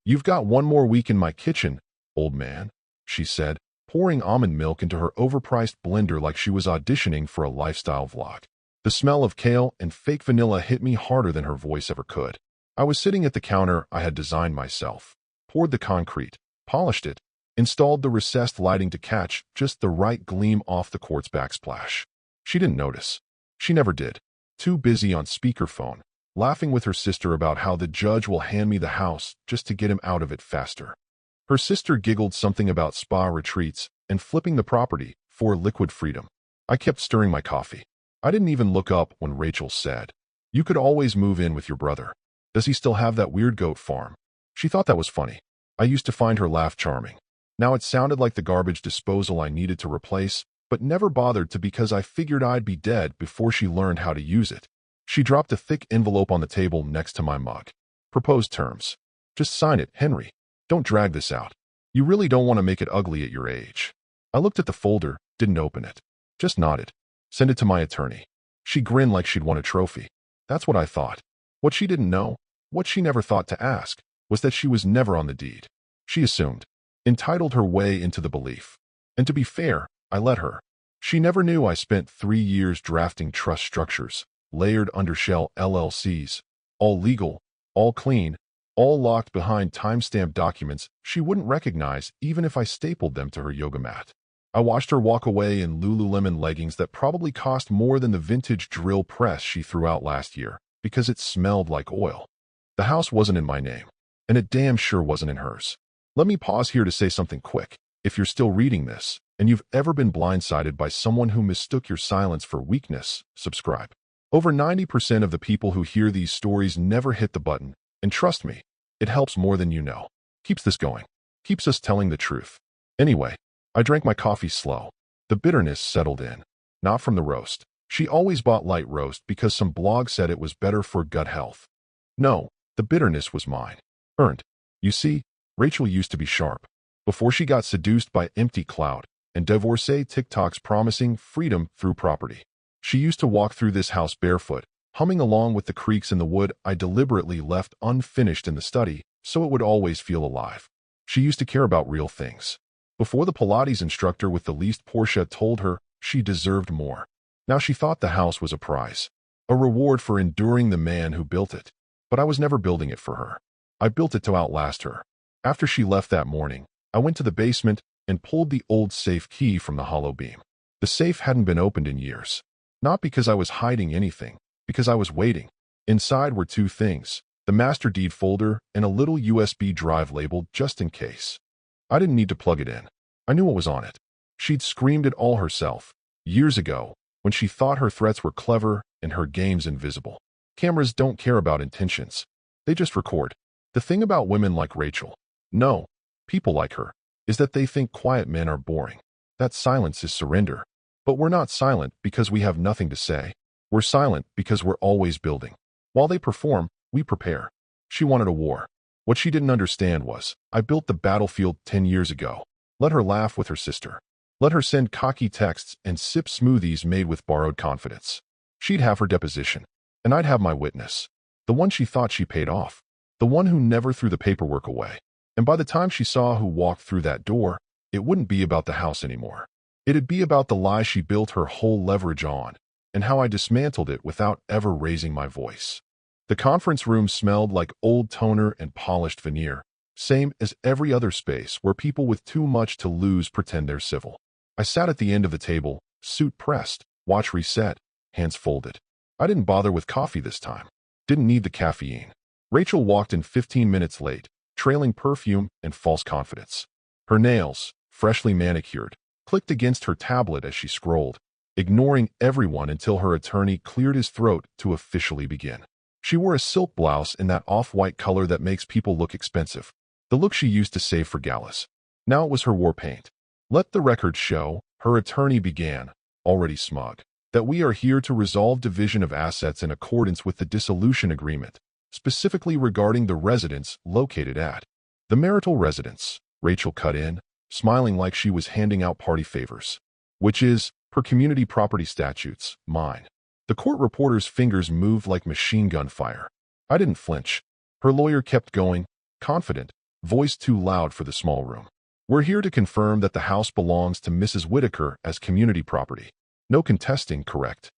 "You've got one more week in my kitchen, old man," she said, pouring almond milk into her overpriced blender like she was auditioning for a lifestyle vlog. The smell of kale and fake vanilla hit me harder than her voice ever could. I was sitting at the counter I had designed myself, poured the concrete, polished it, installed the recessed lighting to catch just the right gleam off the quartz backsplash. She didn't notice. She never did. Too busy on speakerphone, laughing with her sister about how the judge will hand me the house just to get him out of it faster. Her sister giggled something about spa retreats and flipping the property for liquid freedom. I kept stirring my coffee. I didn't even look up when Rachel said, "You could always move in with your brother. Does he still have that weird goat farm?" She thought that was funny. I used to find her laugh charming. Now it sounded like the garbage disposal I needed to replace, but never bothered to because I figured I'd be dead before she learned how to use it. She dropped a thick envelope on the table next to my mug. "Proposed terms. Just sign it, Henry. Don't drag this out. You really don't want to make it ugly at your age." I looked at the folder, didn't open it. Just nodded. "Send it to my attorney." She grinned like she'd won a trophy. That's what I thought. What she didn't know, what she never thought to ask, was that she was never on the deed. She assumed, entitled her way into the belief. And to be fair, I let her. She never knew I spent 3 years drafting trust structures, layered undershell LLCs, all legal, all clean, all locked behind timestamped documents she wouldn't recognize even if I stapled them to her yoga mat. I watched her walk away in Lululemon leggings that probably cost more than the vintage drill press she threw out last year because it smelled like oil. The house wasn't in my name, and it damn sure wasn't in hers. Let me pause here to say something quick. If you're still reading this, and you've ever been blindsided by someone who mistook your silence for weakness, subscribe. Over 90% of the people who hear these stories never hit the button, and trust me, it helps more than you know. Keeps this going. Keeps us telling the truth. Anyway, I drank my coffee slow. The bitterness settled in. Not from the roast. She always bought light roast because some blog said it was better for gut health. No, the bitterness was mine. Earned. You see, Rachel used to be sharp. Before she got seduced by empty clout and divorcee TikToks promising freedom through property. She used to walk through this house barefoot, humming along with the creaks in the wood I deliberately left unfinished in the study so it would always feel alive. She used to care about real things. Before the Pilates instructor with the least Porsche told her she deserved more. Now she thought the house was a prize, a reward for enduring the man who built it. But I was never building it for her. I built it to outlast her. After she left that morning, I went to the basement and pulled the old safe key from the hollow beam. The safe hadn't been opened in years. Not because I was hiding anything, because I was waiting. Inside were 2 things, the master deed folder and a little USB drive labeled just in case. I didn't need to plug it in. I knew what was on it. She'd screamed it all herself, years ago, when she thought her threats were clever and her games invisible. Cameras don't care about intentions. They just record. The thing about women like Rachel, no, people like her, is that they think quiet men are boring. That silence is surrender. But we're not silent because we have nothing to say. We're silent because we're always building. While they perform, we prepare. She wanted a war. What she didn't understand was, I built the battlefield 10 years ago. Let her laugh with her sister. Let her send cocky texts and sip smoothies made with borrowed confidence. She'd have her deposition, and I'd have my witness. The one she thought she paid off. The one who never threw the paperwork away. And by the time she saw who walked through that door, it wouldn't be about the house anymore. It'd be about the lie she built her whole leverage on, and how I dismantled it without ever raising my voice. The conference room smelled like old toner and polished veneer, same as every other space where people with too much to lose pretend they're civil. I sat at the end of the table, suit pressed, watch reset, hands folded. I didn't bother with coffee this time. Didn't need the caffeine. Rachel walked in 15 minutes late, trailing perfume and false confidence. Her nails, freshly manicured, clicked against her tablet as she scrolled, ignoring everyone until her attorney cleared his throat to officially begin. She wore a silk blouse in that off-white color that makes people look expensive, the look she used to save for galas. Now it was her war paint. Let the record show, her attorney began, already smug, that we are here to resolve division of assets in accordance with the dissolution agreement, specifically regarding the residence located at the marital residence. Rachel cut in, smiling like she was handing out party favors, which is, per community property statutes, mine. The court reporter's fingers moved like machine gun fire. I didn't flinch. Her lawyer kept going, confident, voice too loud for the small room. We're here to confirm that the house belongs to Mrs. Whitaker as community property. No contesting, correct?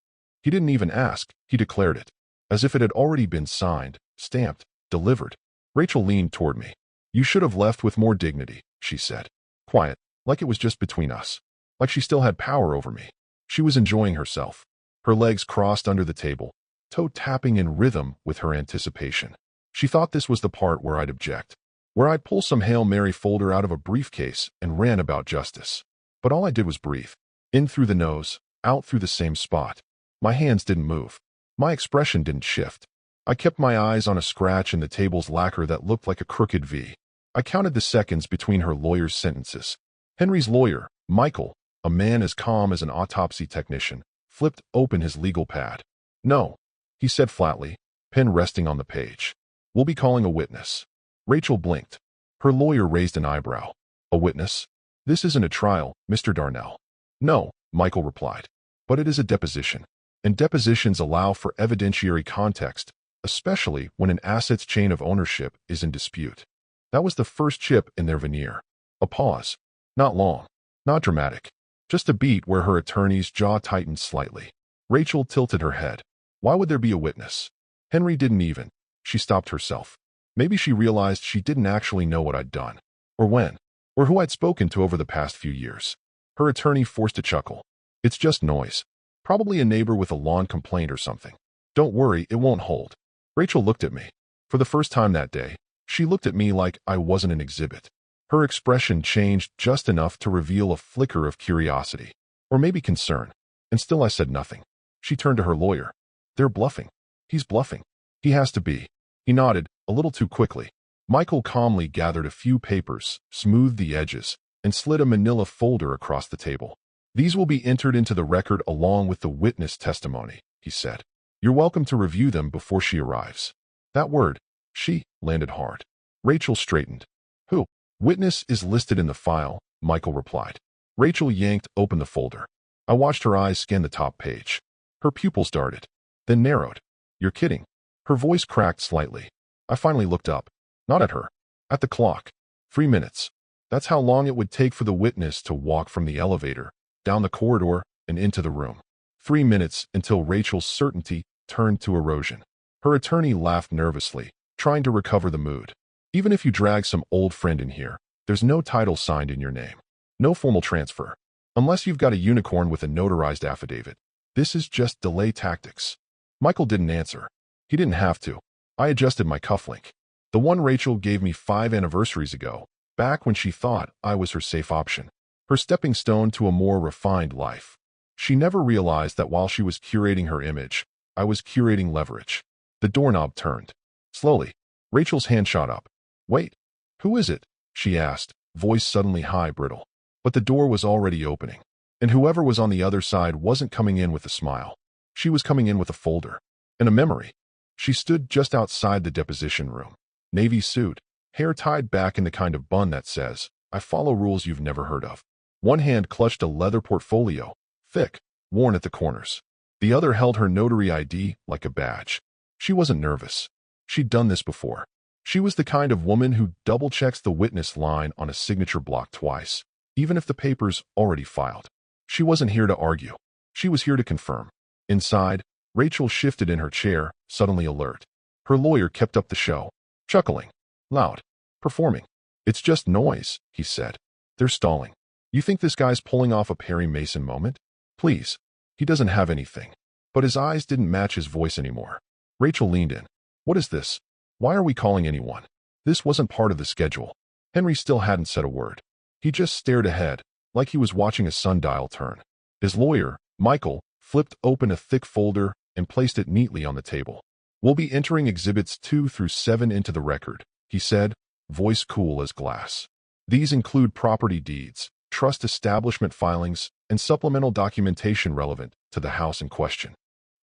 He didn't even ask, he declared it, as if it had already been signed, stamped, delivered. Rachel leaned toward me. You should have left with more dignity, she said. Quiet, like it was just between us. Like she still had power over me. She was enjoying herself. Her legs crossed under the table, toe tapping in rhythm with her anticipation. She thought this was the part where I'd object, where I'd pull some Hail Mary folder out of a briefcase and rant about justice. But all I did was breathe. In through the nose, out through the same spot. My hands didn't move. My expression didn't shift. I kept my eyes on a scratch in the table's lacquer that looked like a crooked V. I counted the seconds between her lawyer's sentences. Henry's lawyer, Michael, a man as calm as an autopsy technician, flipped open his legal pad. No, he said flatly, pen resting on the page. We'll be calling a witness. Rachel blinked. Her lawyer raised an eyebrow. A witness? This isn't a trial, Mr. Darnell. No, Michael replied. But it is a deposition. And depositions allow for evidentiary context, especially when an asset's chain of ownership is in dispute. That was the first chip in their veneer. A pause. Not long. Not dramatic. Just a beat where her attorney's jaw tightened slightly. Rachel tilted her head. Why would there be a witness? Henry didn't even. She stopped herself. Maybe she realized she didn't actually know what I'd done. Or when. Or who I'd spoken to over the past few years. Her attorney forced a chuckle. It's just noise. Probably a neighbor with a lawn complaint or something. Don't worry, it won't hold. Rachel looked at me. For the first time that day, she looked at me like I wasn't an exhibit. Her expression changed just enough to reveal a flicker of curiosity. Or maybe concern. And still I said nothing. She turned to her lawyer. They're bluffing. He's bluffing. He has to be. He nodded, a little too quickly. Michael calmly gathered a few papers, smoothed the edges, and slid a manila folder across the table. These will be entered into the record along with the witness testimony, he said. You're welcome to review them before she arrives. That word, she, landed hard. Rachel straightened. Who? Witness is listed in the file, Michael replied. Rachel yanked open the folder. I watched her eyes scan the top page. Her pupils darted, then narrowed. You're kidding. Her voice cracked slightly. I finally looked up. Not at her. At the clock. 3 minutes. That's how long it would take for the witness to walk from the elevator, down the corridor, and into the room. 3 minutes until Rachel's certainty turned to erosion. Her attorney laughed nervously, trying to recover the mood. Even if you drag some old friend in here, there's no title signed in your name. No formal transfer. Unless you've got a unicorn with a notarized affidavit. This is just delay tactics. Michael didn't answer. He didn't have to. I adjusted my cufflink. The one Rachel gave me 5 anniversaries ago, back when she thought I was her safe option. Her stepping stone to a more refined life. She never realized that while she was curating her image, I was curating leverage. The doorknob turned. Slowly, Rachel's hand shot up. Wait, who is it? She asked, voice suddenly high, brittle. But the door was already opening. And whoever was on the other side wasn't coming in with a smile. She was coming in with a folder. And a memory. She stood just outside the deposition room. Navy suit, hair tied back in the kind of bun that says, I follow rules you've never heard of. One hand clutched a leather portfolio, thick, worn at the corners. The other held her notary ID like a badge. She wasn't nervous. She'd done this before. She was the kind of woman who double-checks the witness line on a signature block twice, even if the paper's already filed. She wasn't here to argue. She was here to confirm. Inside, Rachel shifted in her chair, suddenly alert. Her lawyer kept up the show, chuckling, loud, performing. It's just noise, he said. They're stalling. You think this guy's pulling off a Perry Mason moment? Please. He doesn't have anything. But his eyes didn't match his voice anymore. Rachel leaned in. What is this? Why are we calling anyone? This wasn't part of the schedule. Henry still hadn't said a word. He just stared ahead, like he was watching a sundial turn. His lawyer, Michael, flipped open a thick folder and placed it neatly on the table. We'll be entering Exhibits 2 through 7 into the record, he said, voice cool as glass. These include property deeds, trust establishment filings, and supplemental documentation relevant to the house in question.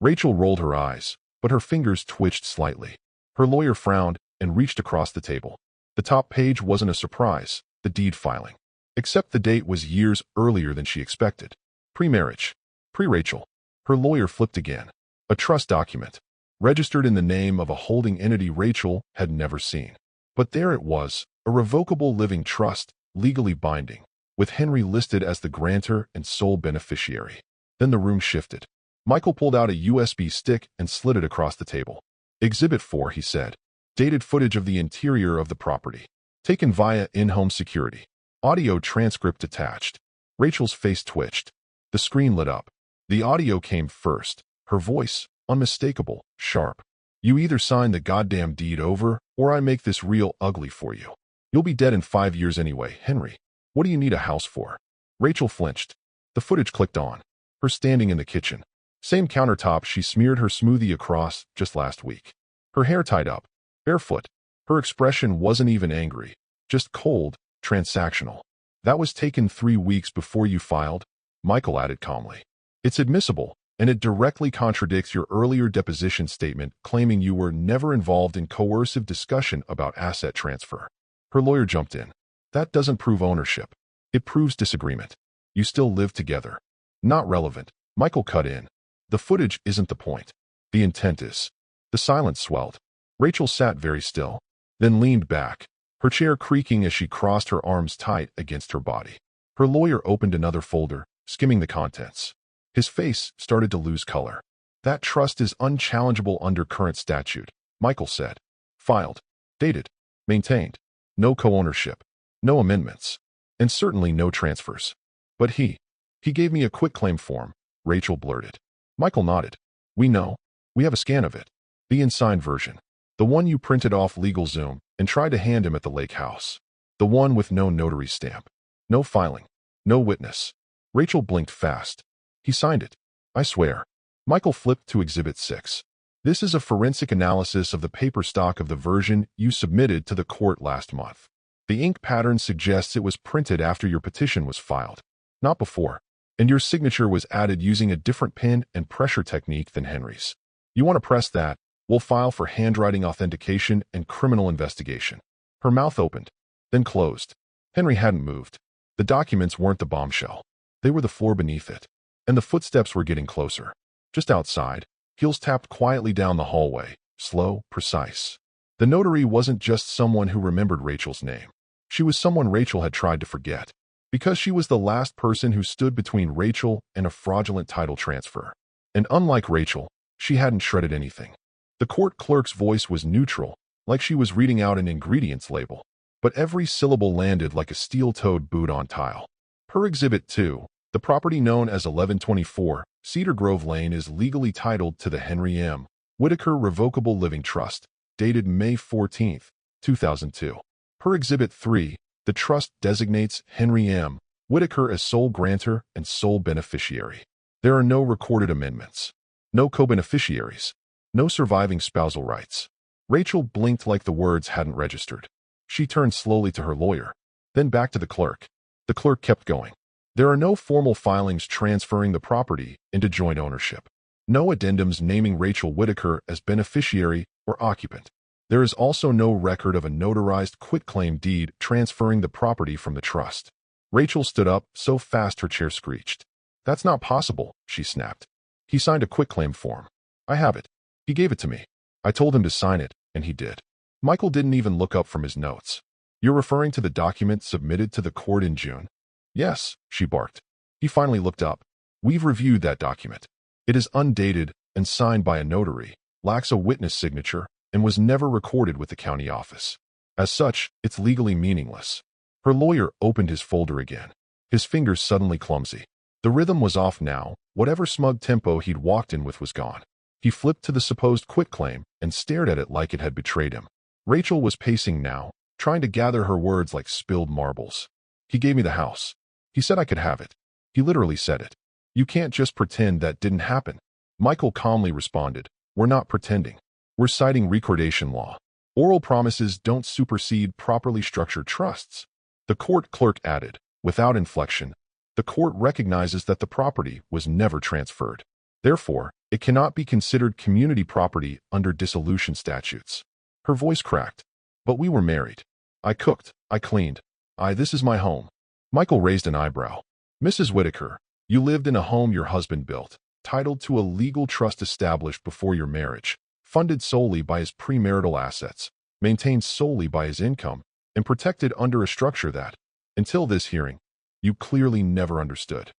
Rachel rolled her eyes, but her fingers twitched slightly. Her lawyer frowned and reached across the table. The top page wasn't a surprise, the deed filing. Except the date was years earlier than she expected. Pre-marriage. Pre-Rachel. Her lawyer flipped again. A trust document. Registered in the name of a holding entity Rachel had never seen. But there it was, a revocable living trust, legally binding, with Henry listed as the grantor and sole beneficiary. Then the room shifted. Michael pulled out a USB stick and slid it across the table. Exhibit 4, he said. Dated footage of the interior of the property. Taken via in-home security. Audio transcript attached. Rachel's face twitched. The screen lit up. The audio came first. Her voice, unmistakable, sharp. You either sign the goddamn deed over, or I make this real ugly for you. You'll be dead in 5 years anyway, Henry. What do you need a house for? Rachel flinched. The footage clicked on. Her standing in the kitchen. Same countertop she smeared her smoothie across just last week. Her hair tied up. Barefoot. Her expression wasn't even angry. Just cold, transactional. That was taken 3 weeks before you filed, Michael added calmly. It's admissible, and it directly contradicts your earlier deposition statement claiming you were never involved in coercive discussion about asset transfer. Her lawyer jumped in. That doesn't prove ownership. It proves disagreement. You still live together. Not relevant. Michael cut in. The footage isn't the point. The intent is. The silence swelled. Rachel sat very still, then leaned back, her chair creaking as she crossed her arms tight against her body. Her lawyer opened another folder, skimming the contents. His face started to lose color. That trust is unchallengeable under current statute, Michael said. Filed. Dated. Maintained. No co-ownership. No amendments. And certainly no transfers. But he gave me a quitclaim form, Rachel blurted. Michael nodded. We know. We have a scan of it. The unsigned version. The one you printed off LegalZoom and tried to hand him at the lake house. The one with no notary stamp. No filing. No witness. Rachel blinked fast. He signed it. I swear. Michael flipped to Exhibit 6. This is a forensic analysis of the paper stock of the version you submitted to the court last month. The ink pattern suggests it was printed after your petition was filed, not before, and your signature was added using a different pen and pressure technique than Henry's. You want to press that? We'll file for handwriting authentication and criminal investigation. Her mouth opened, then closed. Henry hadn't moved. The documents weren't the bombshell. They were the floor beneath it. And the footsteps were getting closer. Just outside, heels tapped quietly down the hallway, slow, precise. The notary wasn't just someone who remembered Rachel's name. She was someone Rachel had tried to forget, because she was the last person who stood between Rachel and a fraudulent title transfer. And unlike Rachel, she hadn't shredded anything. The court clerk's voice was neutral, like she was reading out an ingredients label, but every syllable landed like a steel-toed boot on tile. Per Exhibit 2, the property known as 1124 Cedar Grove Lane is legally titled to the Henry M. Whitaker Revocable Living Trust, dated May 14, 2002. Per Exhibit 3, the trust designates Henry M. Whitaker as sole grantor and sole beneficiary. There are no recorded amendments. No co-beneficiaries. No surviving spousal rights. Rachel blinked like the words hadn't registered. She turned slowly to her lawyer, then back to the clerk. The clerk kept going. There are no formal filings transferring the property into joint ownership. No addendums naming Rachel Whitaker as beneficiary or occupant. There is also no record of a notarized quitclaim deed transferring the property from the trust. Rachel stood up so fast her chair screeched. That's not possible, she snapped. He signed a quitclaim form. I have it. He gave it to me. I told him to sign it, and he did. Michael didn't even look up from his notes. You're referring to the document submitted to the court in June? Yes, she barked. He finally looked up. We've reviewed that document. It is undated and signed by a notary, lacks a witness signature, and was never recorded with the county office. As such, it's legally meaningless. Her lawyer opened his folder again, his fingers suddenly clumsy. The rhythm was off now. Whatever smug tempo he'd walked in with was gone. He flipped to the supposed quitclaim and stared at it like it had betrayed him. Rachel was pacing now, trying to gather her words like spilled marbles. He gave me the house. He said I could have it. He literally said it. You can't just pretend that didn't happen. Michael calmly responded, We're not pretending. We're citing recordation law. Oral promises don't supersede properly structured trusts. The court clerk added, without inflection, the court recognizes that the property was never transferred. Therefore, it cannot be considered community property under dissolution statutes. Her voice cracked. But we were married. I cooked. I cleaned. This is my home. Michael raised an eyebrow. Mrs. Whitaker, you lived in a home your husband built, titled to a legal trust established before your marriage, funded solely by his premarital assets, maintained solely by his income, and protected under a structure that, until this hearing, you clearly never understood.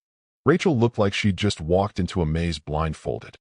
Rachel looked like she'd just walked into a maze blindfolded.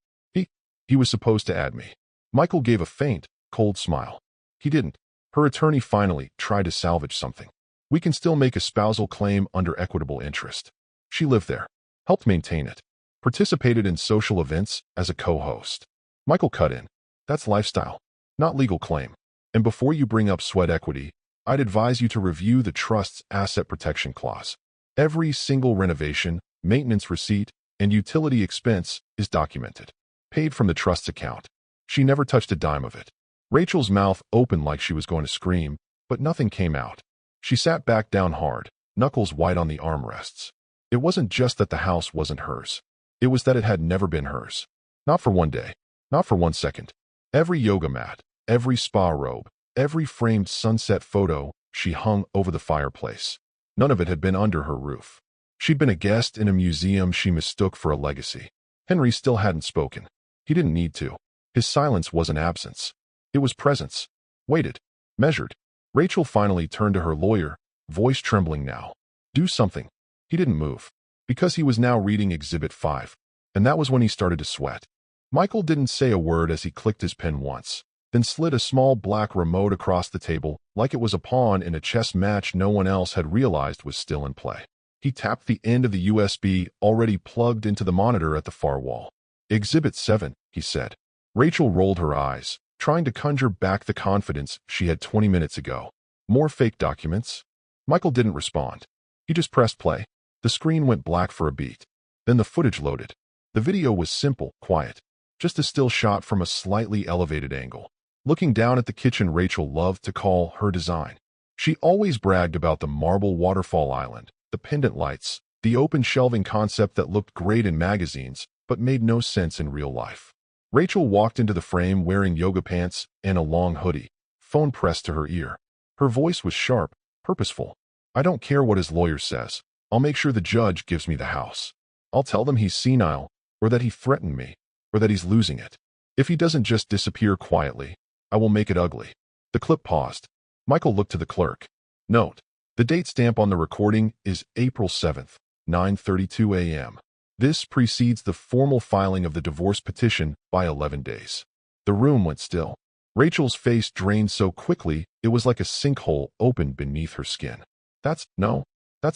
He was supposed to add me. Michael gave a faint, cold smile. He didn't. Her attorney finally tried to salvage something. We can still make a spousal claim under equitable interest. She lived there, helped maintain it, participated in social events as a co-host. Michael cut in. That's lifestyle, not legal claim. And before you bring up sweat equity, I'd advise you to review the trust's asset protection clause. Every single renovation, maintenance receipt, and utility expense is documented, paid from the trust's account. She never touched a dime of it. Rachel's mouth opened like she was going to scream, but nothing came out. She sat back down hard, knuckles white on the armrests. It wasn't just that the house wasn't hers. It was that it had never been hers. Not for one day. Not for 1 second. Every yoga mat, every spa robe, every framed sunset photo she hung over the fireplace. None of it had been under her roof. She'd been a guest in a museum she mistook for a legacy. Henry still hadn't spoken. He didn't need to. His silence wasn't absence. It was presence. Waited. Measured. Rachel finally turned to her lawyer, voice trembling now. Do something. He didn't move. Because he was now reading Exhibit 5. And that was when he started to sweat. Michael didn't say a word as he clicked his pen once, then slid a small black remote across the table like it was a pawn in a chess match no one else had realized was still in play. He tapped the end of the USB already plugged into the monitor at the far wall. Exhibit 7, he said. Rachel rolled her eyes, trying to conjure back the confidence she had 20 minutes ago. More fake documents? Michael didn't respond. He just pressed play. The screen went black for a beat. Then the footage loaded. The video was simple, quiet. Just a still shot from a slightly elevated angle. Looking down at the kitchen Rachel loved to call her design. She always bragged about the marble waterfall island, the pendant lights, the open shelving concept that looked great in magazines, but made no sense in real life. Rachel walked into the frame wearing yoga pants and a long hoodie, phone pressed to her ear. Her voice was sharp, purposeful. I don't care what his lawyer says. I'll make sure the judge gives me the house. I'll tell them he's senile, or that he threatened me, or that he's losing it. If he doesn't just disappear quietly, I will make it ugly. The clip paused. Michael looked to the clerk. Note: the date stamp on the recording is April 7th, 9:32 a.m. This precedes the formal filing of the divorce petition by 11 days. The room went still. Rachel's face drained so quickly it was like a sinkhole opened beneath her skin. That's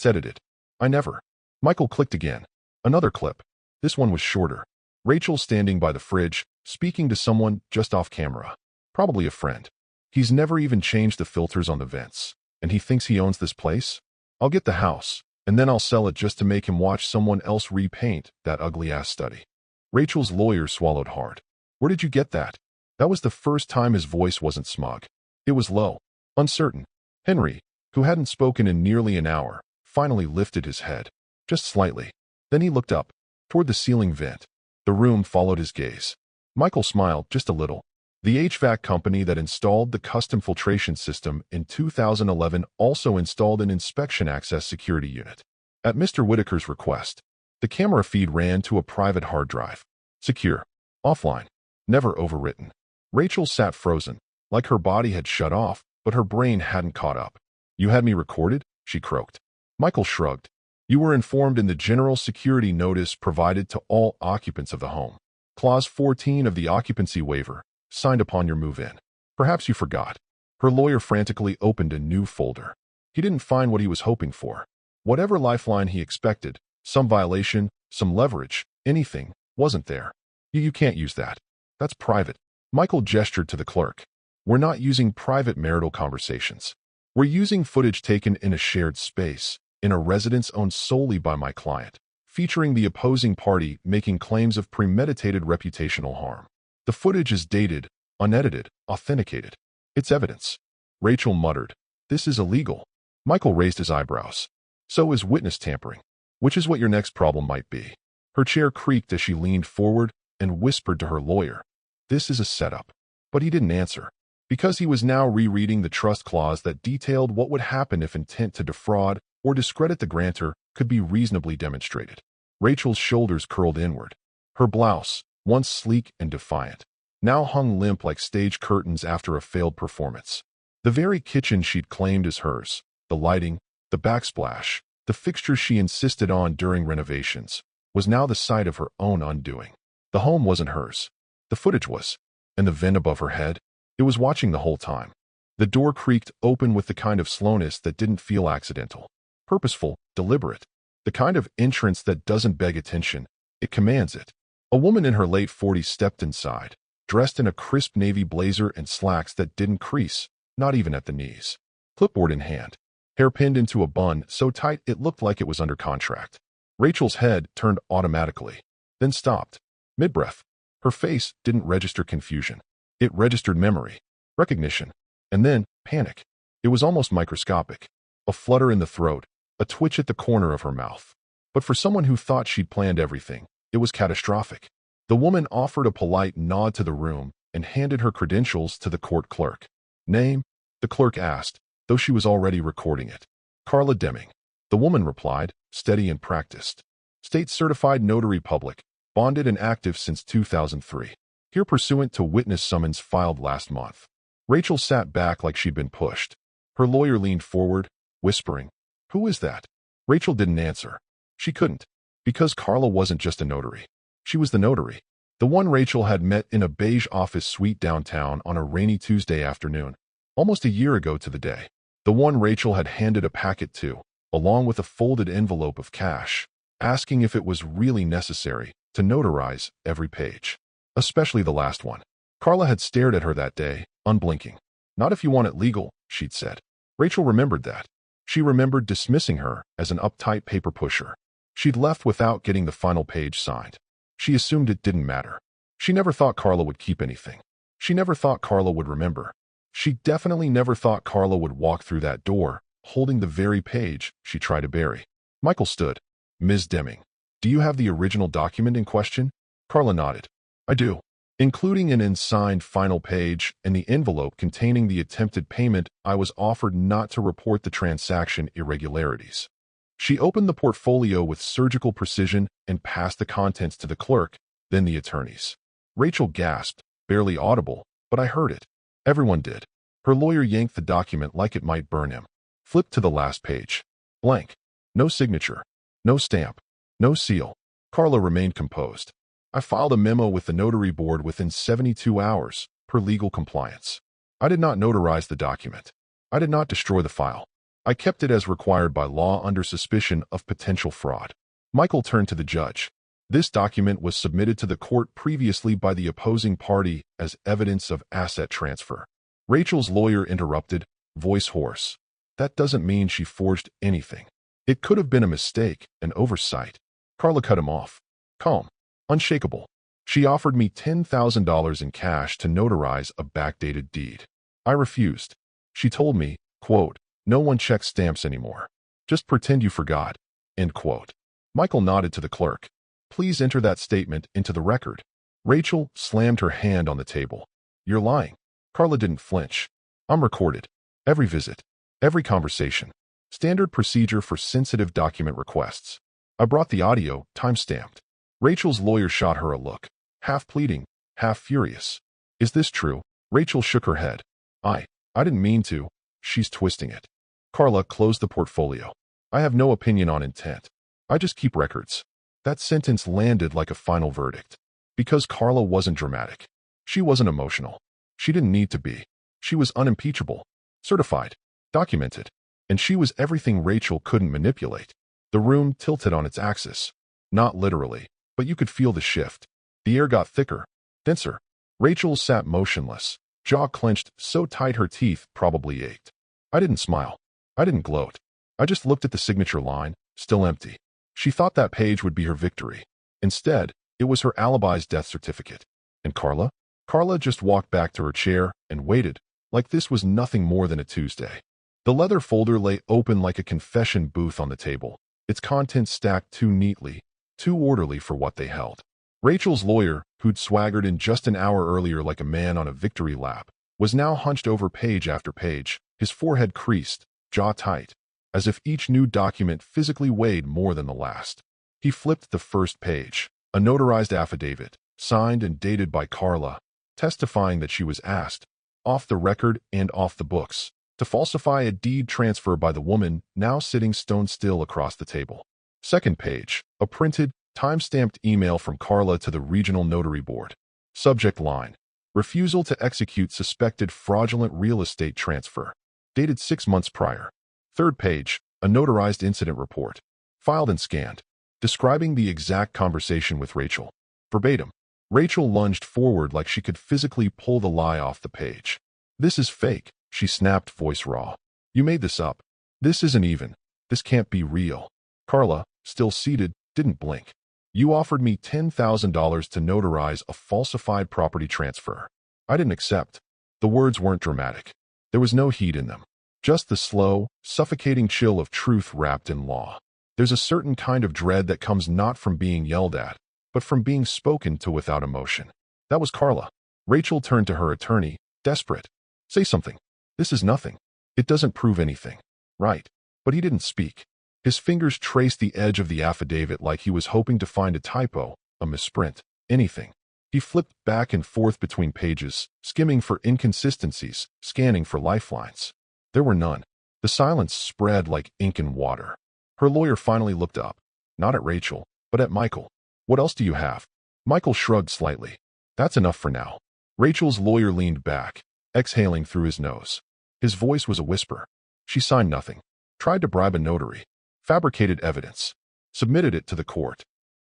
edited. I never. Michael clicked again. Another clip. This one was shorter. Rachel standing by the fridge, speaking to someone just off camera. Probably a friend. He's never even changed the filters on the vents. And he thinks he owns this place? I'll get the house, and then I'll sell it just to make him watch someone else repaint that ugly-ass study. Rachel's lawyer swallowed hard. Where did you get that? That was the first time his voice wasn't smug. It was low, uncertain. Henry, who hadn't spoken in nearly an hour, finally lifted his head. Just slightly. Then he looked up, toward the ceiling vent. The room followed his gaze. Michael smiled just a little. The HVAC company that installed the custom filtration system in 2011 also installed an inspection access security unit. At Mr. Whitaker's request, the camera feed ran to a private hard drive. Secure. Offline. Never overwritten. Rachel sat frozen, like her body had shut off, but her brain hadn't caught up. You had me recorded? She croaked. Michael shrugged. You were informed in the general security notice provided to all occupants of the home. Clause 14 of the occupancy waiver, signed upon your move-in. Perhaps you forgot. Her lawyer frantically opened a new folder. He didn't find what he was hoping for. Whatever lifeline he expected, some violation, some leverage, anything, wasn't there. You can't use that. That's private. Michael gestured to the clerk. We're not using private marital conversations. We're using footage taken in a shared space, in a residence owned solely by my client, featuring the opposing party making claims of premeditated reputational harm. The footage is dated, unedited, authenticated. It's evidence. Rachel muttered. This is illegal. Michael raised his eyebrows. So is witness tampering, which is what your next problem might be. Her chair creaked as she leaned forward and whispered to her lawyer. This is a setup. But he didn't answer, because he was now rereading the trust clause that detailed what would happen if intent to defraud or discredit the grantor could be reasonably demonstrated. Rachel's shoulders curled inward. Her blouse, once sleek and defiant, now hung limp like stage curtains after a failed performance. The very kitchen she'd claimed as hers, the lighting, the backsplash, the fixtures she insisted on during renovations, was now the site of her own undoing. The home wasn't hers. The footage was. And the vent above her head, it was watching the whole time. The door creaked open with the kind of slowness that didn't feel accidental. Purposeful, deliberate. The kind of entrance that doesn't beg attention, it commands it. A woman in her late 40s stepped inside, dressed in a crisp navy blazer and slacks that didn't crease, not even at the knees. Clipboard in hand, hair pinned into a bun so tight it looked like it was under contract. Rachel's head turned automatically, then stopped. Mid-breath. Her face didn't register confusion. It registered memory, recognition, and then panic. It was almost microscopic. A flutter in the throat, a twitch at the corner of her mouth. But for someone who thought she'd planned everything, it was catastrophic. The woman offered a polite nod to the room and handed her credentials to the court clerk. Name? The clerk asked, though she was already recording it. Carla Deming. The woman replied, steady and practiced. State-certified notary public, bonded and active since 2003. Here pursuant to witness summons filed last month. Rachel sat back like she'd been pushed. Her lawyer leaned forward, whispering, "Who is that?" Rachel didn't answer. She couldn't, because Carla wasn't just a notary. She was the notary. The one Rachel had met in a beige office suite downtown on a rainy Tuesday afternoon, almost a year ago to the day. The one Rachel had handed a packet to, along with a folded envelope of cash, asking if it was really necessary to notarize every page. Especially the last one. Carla had stared at her that day, unblinking. "Not if you want it legal," she'd said. Rachel remembered that. She remembered dismissing her as an uptight paper pusher. She'd left without getting the final page signed. She assumed it didn't matter. She never thought Carla would keep anything. She never thought Carla would remember. She definitely never thought Carla would walk through that door, holding the very page she tried to bury. Michael stood. "Ms. Deming, do you have the original document in question?" Carla nodded. "I do. Including an unsigned final page and the envelope containing the attempted payment, I was offered not to report the transaction irregularities." She opened the portfolio with surgical precision and passed the contents to the clerk, then the attorneys. Rachel gasped, barely audible, but I heard it. Everyone did. Her lawyer yanked the document like it might burn him. Flipped to the last page. Blank. No signature. No stamp. No seal. Carla remained composed. "I filed a memo with the notary board within 72 hours, per legal compliance. I did not notarize the document. I did not destroy the file. I kept it as required by law under suspicion of potential fraud." Michael turned to the judge. This document was submitted to the court previously by the opposing party as evidence of asset transfer. Rachel's lawyer interrupted, voice hoarse. "That doesn't mean she forged anything. It could have been a mistake, an oversight." Carla cut him off. Calm, unshakable. "She offered me $10,000 in cash to notarize a backdated deed. I refused. She told me, quote, 'No one checks stamps anymore. Just pretend you forgot,' end quote." Michael nodded to the clerk. "Please enter that statement into the record." Rachel slammed her hand on the table. "You're lying." Carla didn't flinch. "I'm recorded. Every visit. Every conversation. Standard procedure for sensitive document requests. I brought the audio, time-stamped." Rachel's lawyer shot her a look, half pleading, half furious. "Is this true?" Rachel shook her head. I didn't mean to." "She's twisting it." Carla closed the portfolio. "I have no opinion on intent. I just keep records." That sentence landed like a final verdict. Because Carla wasn't dramatic. She wasn't emotional. She didn't need to be. She was unimpeachable, certified, documented, and she was everything Rachel couldn't manipulate. The room tilted on its axis. Not literally, but you could feel the shift. The air got thicker, denser. Rachel sat motionless, jaw clenched so tight her teeth probably ached. I didn't smile. I didn't gloat. I just looked at the signature line, still empty. She thought that page would be her victory. Instead, it was her alibi's death certificate. And Carla? Carla just walked back to her chair and waited, like this was nothing more than a Tuesday. The leather folder lay open like a confession booth on the table, its contents stacked too neatly, too orderly for what they held. Rachel's lawyer, who'd swaggered in just an hour earlier like a man on a victory lap, was now hunched over page after page, his forehead creased, jaw tight, as if each new document physically weighed more than the last. He flipped the first page, a notarized affidavit, signed and dated by Carla, testifying that she was asked, off the record and off the books, to falsify a deed transfer by the woman now sitting stone still across the table. Second page, a printed, time-stamped email from Carla to the Regional Notary Board. Subject line: refusal to execute suspected fraudulent real estate transfer. Dated 6 months prior. Third page, a notarized incident report. Filed and scanned. Describing the exact conversation with Rachel. Verbatim. Rachel lunged forward like she could physically pull the lie off the page. "This is fake," she snapped, voice raw. "You made this up. This isn't even. This can't be real." Carla, still seated, didn't blink. "You offered me $10,000 to notarize a falsified property transfer. I didn't accept." The words weren't dramatic. There was no heat in them. Just the slow, suffocating chill of truth wrapped in law. There's a certain kind of dread that comes not from being yelled at, but from being spoken to without emotion. That was Carla. Rachel turned to her attorney, desperate. "Say something. This is nothing. It doesn't prove anything." "Right." But he didn't speak. His fingers traced the edge of the affidavit like he was hoping to find a typo, a misprint, anything. He flipped back and forth between pages, skimming for inconsistencies, scanning for lifelines. There were none. The silence spread like ink in water. Her lawyer finally looked up, not at Rachel, but at Michael. "What else do you have?" Michael shrugged slightly. "That's enough for now." Rachel's lawyer leaned back, exhaling through his nose. His voice was a whisper. "She signed nothing. Tried to bribe a notary. Fabricated evidence. Submitted it to the court."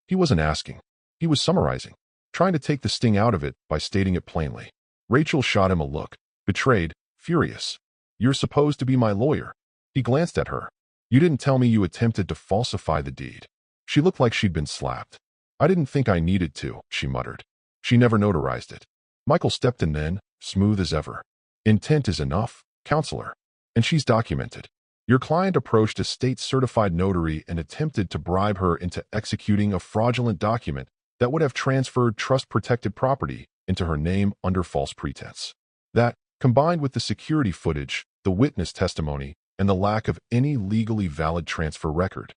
He wasn't asking. He was summarizing, trying to take the sting out of it by stating it plainly. Rachel shot him a look, betrayed, furious. "You're supposed to be my lawyer." He glanced at her. "You didn't tell me you attempted to falsify the deed." She looked like she'd been slapped. "I didn't think I needed to," she muttered. "She never notarized it." Michael stepped in then, smooth as ever. "Intent is enough, counselor. And she's documented. Your client approached a state-certified notary and attempted to bribe her into executing a fraudulent document that would have transferred trust-protected property into her name under false pretense. That, combined with the security footage, the witness testimony, and the lack of any legally valid transfer record."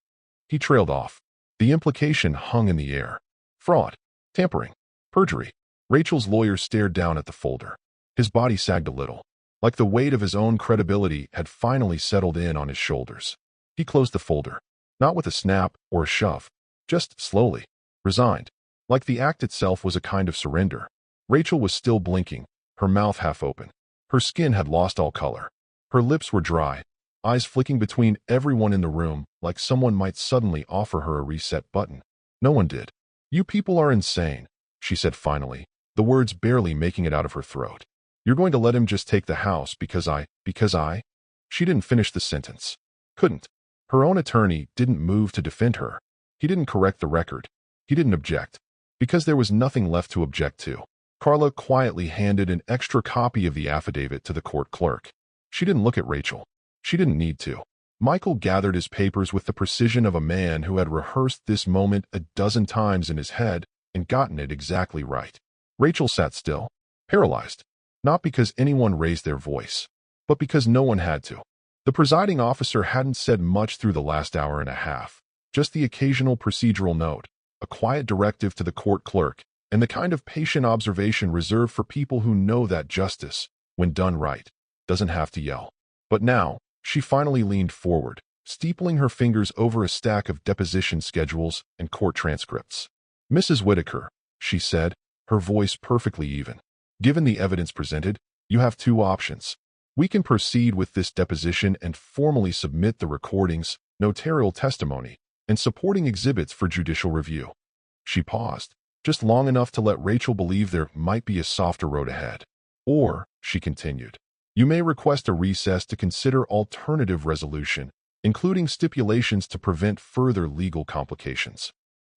He trailed off. The implication hung in the air. Fraud, tampering, perjury. Rachel's lawyer stared down at the folder. His body sagged a little, like the weight of his own credibility had finally settled in on his shoulders. He closed the folder, not with a snap or a shove, just slowly, resigned, like the act itself was a kind of surrender. Rachel was still blinking, her mouth half open. Her skin had lost all color. Her lips were dry, eyes flicking between everyone in the room like someone might suddenly offer her a reset button. No one did. "You people are insane," she said finally, the words barely making it out of her throat. "You're going to let him just take the house because I... She didn't finish the sentence. Couldn't. Her own attorney didn't move to defend her. He didn't correct the record. He didn't object. Because there was nothing left to object to. Carla quietly handed an extra copy of the affidavit to the court clerk. She didn't look at Rachel. She didn't need to. Michael gathered his papers with the precision of a man who had rehearsed this moment a dozen times in his head and gotten it exactly right. Rachel sat still, paralyzed. Not because anyone raised their voice, but because no one had to. The presiding officer hadn't said much through the last hour and a half, just the occasional procedural note, a quiet directive to the court clerk, and the kind of patient observation reserved for people who know that justice, when done right, doesn't have to yell. But now, she finally leaned forward, steepling her fingers over a stack of deposition schedules and court transcripts. "Mrs. Whitaker," she said, her voice perfectly even. "Given the evidence presented, you have two options. We can proceed with this deposition and formally submit the recordings, notarial testimony, and supporting exhibits for judicial review." She paused, just long enough to let Rachel believe there might be a softer road ahead. "Or," she continued, "you may request a recess to consider alternative resolution, including stipulations to prevent further legal complications."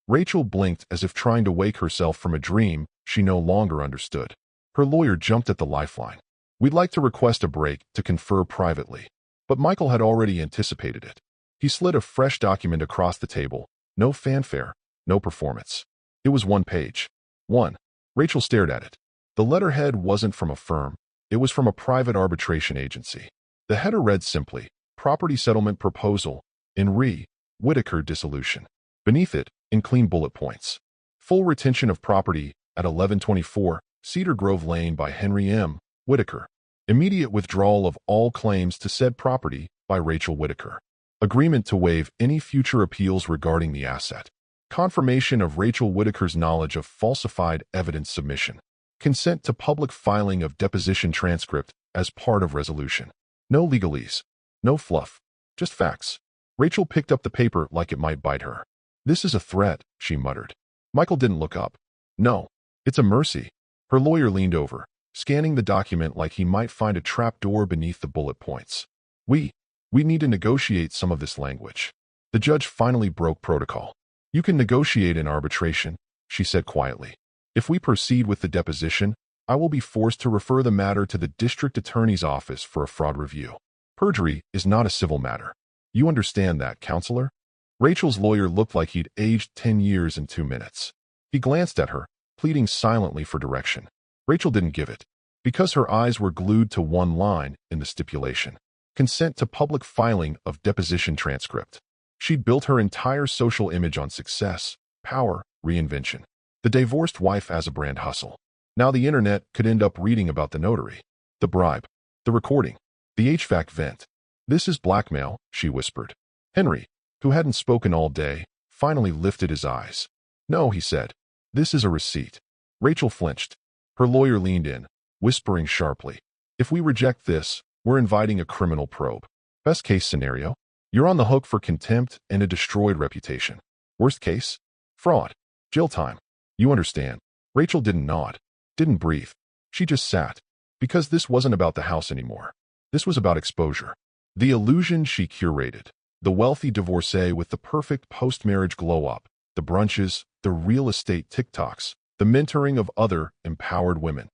Rachel blinked as if trying to wake herself from a dream she no longer understood. Her lawyer jumped at the lifeline. "We'd like to request a break to confer privately." But Michael had already anticipated it. He slid a fresh document across the table. No fanfare, no performance. It was one page. One. Rachel stared at it. The letterhead wasn't from a firm. It was from a private arbitration agency. The header read simply, "Property Settlement Proposal, in re. Whitaker Dissolution." Beneath it, in clean bullet points, "Full retention of property at 1124 Cedar Grove Lane by Henry M. Whitaker." Immediate withdrawal of all claims to said property by Rachel Whitaker. Agreement to waive any future appeals regarding the asset. Confirmation of Rachel Whitaker's knowledge of falsified evidence submission. Consent to public filing of deposition transcript as part of resolution. No legalese. No fluff. Just facts. Rachel picked up the paper like it might bite her. "This is a threat," she muttered. Michael didn't look up. "No, it's a mercy." Her lawyer leaned over, scanning the document like he might find a trapdoor beneath the bullet points. We need to negotiate some of this language." The judge finally broke protocol. "You can negotiate in arbitration," she said quietly. "If we proceed with the deposition, I will be forced to refer the matter to the district attorney's office for a fraud review. Perjury is not a civil matter. You understand that, counselor?" Rachel's lawyer looked like he'd aged 10 years in 2 minutes. He glanced at her, pleading silently for direction. Rachel didn't give it, because her eyes were glued to one line in the stipulation. Consent to public filing of deposition transcript. She'd built her entire social image on success, power, reinvention. The divorced wife as a brand hustle. Now the internet could end up reading about the notary, the bribe, the recording, the HVAC vent. "This is blackmail," she whispered. Henry, who hadn't spoken all day, finally lifted his eyes. "No," he said. "This is a receipt." Rachel flinched. Her lawyer leaned in, whispering sharply, "If we reject this, we're inviting a criminal probe. Best case scenario, you're on the hook for contempt and a destroyed reputation. Worst case, fraud, jail time. You understand?" Rachel didn't nod, didn't breathe. She just sat, because this wasn't about the house anymore. This was about exposure. The illusion she curated. The wealthy divorcee with the perfect post-marriage glow-up, the brunches, the real estate TikToks, the mentoring of other empowered women.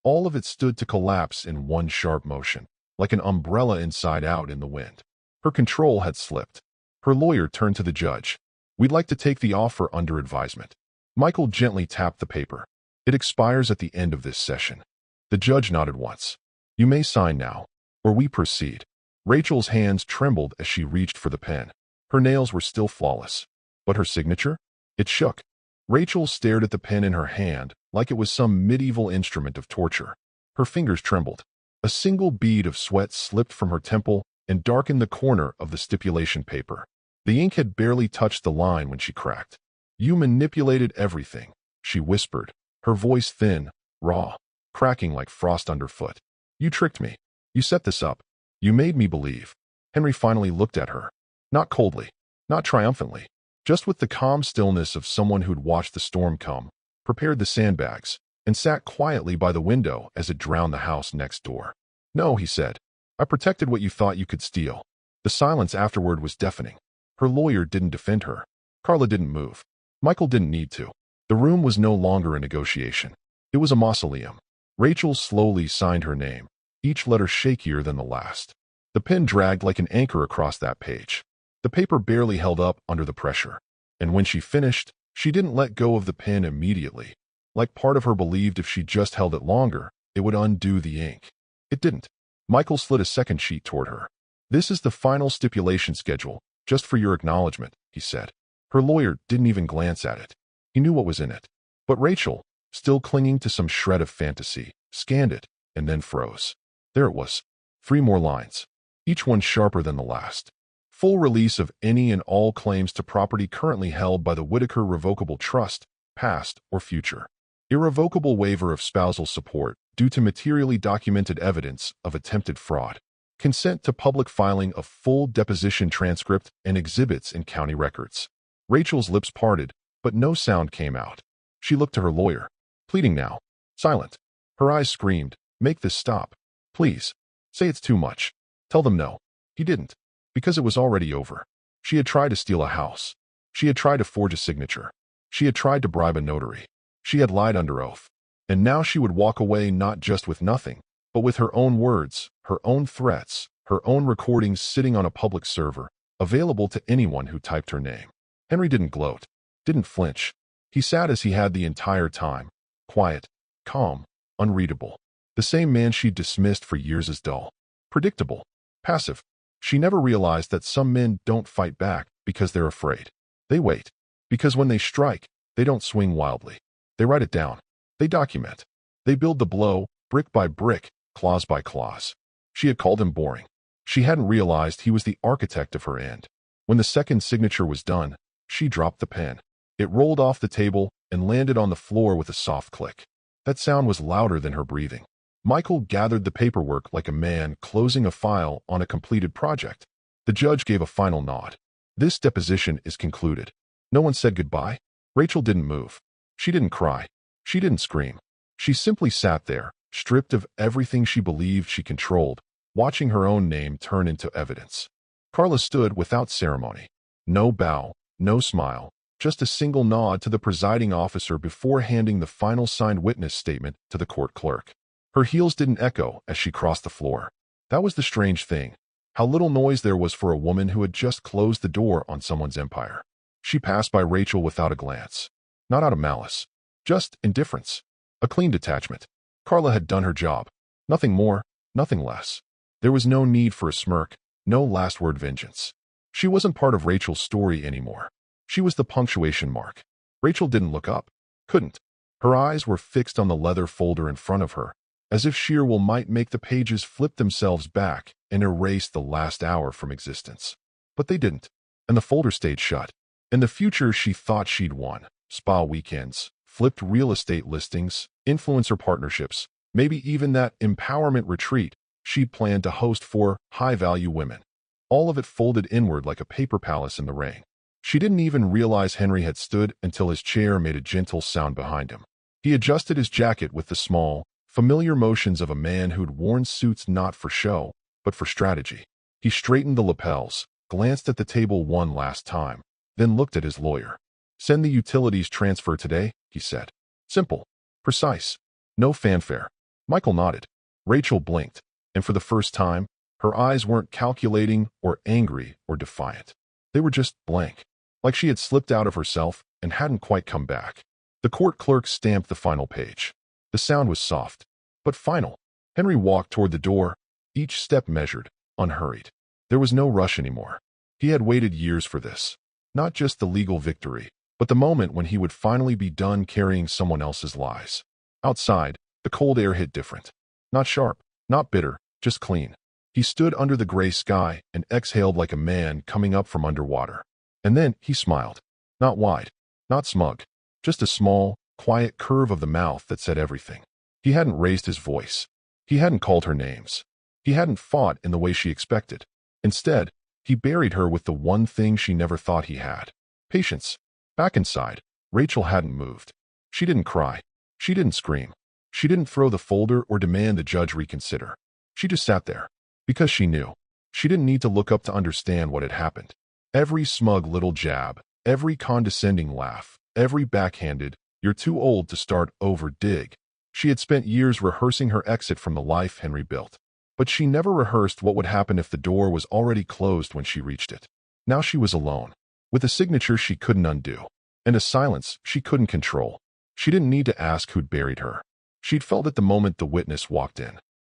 All of it stood to collapse in one sharp motion, like an umbrella inside out in the wind. Her control had slipped. Her lawyer turned to the judge. "We'd like to take the offer under advisement." Michael gently tapped the paper. "It expires at the end of this session." The judge nodded once. "You may sign now, or we proceed." Rachel's hands trembled as she reached for the pen. Her nails were still flawless. But her signature? It shook. Rachel stared at the pen in her hand like it was some medieval instrument of torture. Her fingers trembled. A single bead of sweat slipped from her temple and darkened the corner of the stipulation paper. The ink had barely touched the line when she cracked. "You manipulated everything," she whispered, her voice thin, raw, cracking like frost underfoot. "You tricked me. You set this up. You made me believe." Henry finally looked at her. Not coldly, not triumphantly, just with the calm stillness of someone who'd watched the storm come, prepared the sandbags, and sat quietly by the window as it drowned the house next door. "No," he said. "I protected what you thought you could steal." The silence afterward was deafening. Her lawyer didn't defend her. Carla didn't move. Michael didn't need to. The room was no longer a negotiation. It was a mausoleum. Rachel slowly signed her name, each letter shakier than the last. The pen dragged like an anchor across that page. The paper barely held up under the pressure. And when she finished, she didn't let go of the pen immediately. Like part of her believed if she just held it longer, it would undo the ink. It didn't. Michael slid a second sheet toward her. "This is the final stipulation schedule, just for your acknowledgement," he said. Her lawyer didn't even glance at it. He knew what was in it. But Rachel, still clinging to some shred of fantasy, scanned it and then froze. There it was. 3 more lines, each one sharper than the last. Full release of any and all claims to property currently held by the Whitaker Revocable Trust, past or future. Irrevocable waiver of spousal support due to materially documented evidence of attempted fraud. Consent to public filing of full deposition transcript and exhibits in county records. Rachel's lips parted, but no sound came out. She looked to her lawyer. Pleading now. Silent. Her eyes screamed, "Make this stop. Please. Say it's too much. Tell them no." He didn't. Because it was already over. She had tried to steal a house. She had tried to forge a signature. She had tried to bribe a notary. She had lied under oath. And now she would walk away not just with nothing, but with her own words, her own threats, her own recordings sitting on a public server, available to anyone who typed her name. Henry didn't gloat, didn't flinch. He sat as he had the entire time, quiet, calm, unreadable. The same man she'd dismissed for years as dull, predictable, passive. She never realized that some men don't fight back because they're afraid. They wait. Because when they strike, they don't swing wildly. They write it down. They document. They build the blow, brick by brick, clause by clause. She had called him boring. She hadn't realized he was the architect of her end. When the second signature was done, she dropped the pen. It rolled off the table and landed on the floor with a soft click. That sound was louder than her breathing. Michael gathered the paperwork like a man closing a file on a completed project. The judge gave a final nod. This deposition is concluded. No one said goodbye. Rachel didn't move. She didn't cry. She didn't scream. She simply sat there, stripped of everything she believed she controlled, watching her own name turn into evidence. Carla stood without ceremony. No bow, no smile, just a single nod to the presiding officer before handing the final signed witness statement to the court clerk. Her heels didn't echo as she crossed the floor. That was the strange thing. How little noise there was for a woman who had just closed the door on someone's empire. She passed by Rachel without a glance. Not out of malice. Just indifference. A clean detachment. Carla had done her job. Nothing more, nothing less. There was no need for a smirk, no last word vengeance. She wasn't part of Rachel's story anymore. She was the punctuation mark. Rachel didn't look up. Couldn't. Her eyes were fixed on the leather folder in front of her, as if sheer will might make the pages flip themselves back and erase the last hour from existence. But they didn't, and the folder stayed shut. In the future, she thought she'd won. Spa weekends, flipped real estate listings, influencer partnerships, maybe even that empowerment retreat she'd planned to host for high-value women. All of it folded inward like a paper palace in the rain. She didn't even realize Henry had stood until his chair made a gentle sound behind him. He adjusted his jacket with the small, familiar motions of a man who'd worn suits not for show, but for strategy. He straightened the lapels, glanced at the table one last time, then looked at his lawyer. "Send the utilities transfer today," he said. Simple. Precise. No fanfare. Michael nodded. Rachel blinked, and for the first time, her eyes weren't calculating or angry or defiant. They were just blank, like she had slipped out of herself and hadn't quite come back. The court clerk stamped the final page. The sound was soft, but final. Henry walked toward the door, each step measured, unhurried. There was no rush anymore. He had waited years for this. Not just the legal victory, but the moment when he would finally be done carrying someone else's lies. Outside, the cold air hit different. Not sharp, not bitter, just clean. He stood under the gray sky and exhaled like a man coming up from underwater. And then he smiled. Not wide, not smug, just a small, quiet curve of the mouth that said everything. He hadn't raised his voice. He hadn't called her names. He hadn't fought in the way she expected. Instead, he buried her with the one thing she never thought he had. Patience. Back inside, Rachel hadn't moved. She didn't cry. She didn't scream. She didn't throw the folder or demand the judge reconsider. She just sat there. Because she knew. She didn't need to look up to understand what had happened. Every smug little jab, every condescending laugh, every backhanded, "You're too old to start over" dig. She had spent years rehearsing her exit from the life Henry built. But she never rehearsed what would happen if the door was already closed when she reached it. Now she was alone, with a signature she couldn't undo, and a silence she couldn't control. She didn't need to ask who'd buried her. She'd felt it the moment the witness walked in.